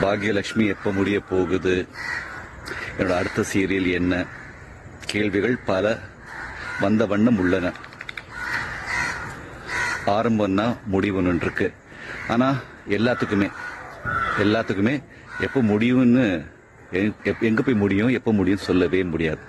பாக்யலட்சுமி எப்ப முடிய போகுது, என்னோட அடுத்த சீரியல் என்ன, கேள்விகள் பல வந்த வண்ணம் உள்ளன. ஆரம்பம்னா முடிவுன்னு இருக்கு. ஆனா எல்லாத்துக்குமே எப்ப முடியும்னு, எங்க போய் முடியும் எப்ப முடியும் சொல்லவே முடியாது.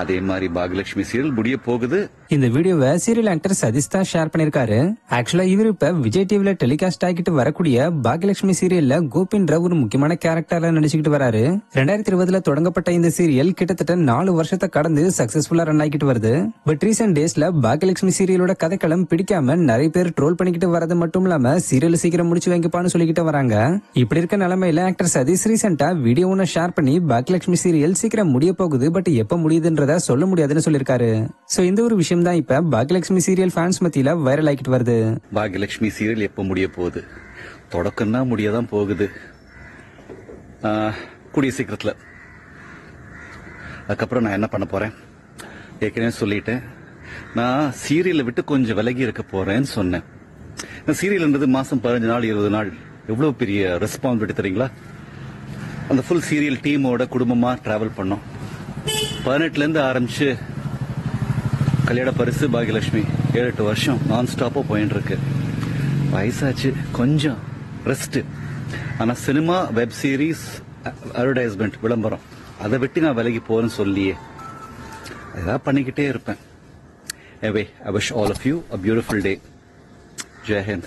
அதே மாதிரி பாக்யலட்சுமி சீரியல் முடிய போகுது. இந்த வீடியோவை சீரியல் ஆக்டர் சதீஷ் தான் ஷேர் பண்ணிருக்காரு. ஆக்சுவலா இவர் இப்ப விஜய் டிவில டெலிகாஸ்ட் ஆகிட்டு வரக்கூடிய பாக்யலட்சுமி சீரியல்ல கோபின்ற ஒரு முக்கியமான கேரக்டர்ல நடிச்சுக்கிட்டு வராரு. 2020 தொடங்கப்பட்ட இந்த சீரியல் கிட்டத்தட்ட 4 வருஷத்தை கடந்து சக்சஸ்ஃபுல்லா ரன் ஆகிட்டு வருது. பட் ரீசெண்ட் டேஸ்ல பாக்யலட்சுமி சீரியலோட கதைக்களம் பிடிக்காம நிறைய பேர் ட்ரோல் பண்ணிக்கிட்டு வரது மட்டும் இல்லாம சீரியல் சீக்கிரம் முடிச்சு வைங்கப்பான்னு சொல்லிக்கிட்டு வராங்க. இப்படி இருக்க நிலைமையில ஆக்டர் சதீஷ் ரீசெண்டா வீடியோ ஒன்னு ஷேர் பண்ணி பாக்யலட்சுமி சீரியல் சீக்கிரம் முடிய போகுது, பட் எப்ப முடியுதுன்றத சொல்ல முடியாதுன்னு சொல்லிருக்காரு. சோ இந்த ஒரு விஷயம் தான் இப்ப பாக்யலட்சுமி சீரியல் ஃபேன்ஸ் மத்தியில வைரல் ஆகிட்டு வருது. பாக்யலட்சுமி சீரியல் எப்ப முடிய போகுது, தொடக்கம் தான் முடியதான் போகுது கூடிய சீக்கிரத்துல. அதுக்கப்புறம் நான் என்ன பண்ண போறேன், ஏற்கனவே சொல்லிட்டேன். நான் சீரியலை விட்டு கொஞ்சம் விலகி இருக்க போறேன்னு சொன்னேன். சீரியல்ன்றது மாசம் 15 நாள் 20 நாள் எவ்வளவு பெரிய ரெஸ்பான்சிபிலிட்டி தெரியுங்களா. அந்த ஃபுல் சீரியல் டீமோட குடும்பமா டிராவல் பண்ணோம். 18ல இருந்து ஆரம்பிச்சு கல்யாண பரிசு பாக்யலட்சுமி 7-8 வருஷம் நான் ஸ்டாப்பா போயிட்டு இருக்கு. வயசாச்சு, கொஞ்சம் ரெஸ்ட். ஆனா சினிமா, வெப் சீரிஸ், அட்வர்டைஸ்மெண்ட், விளம்பரம் அதை விட்டு நான் விலகி போறேன்னு சொல்லியே ஏதாவது பண்ணிக்கிட்டே இருப்பேன். Anyway, I wish all of you a beautiful day. Jai Hind.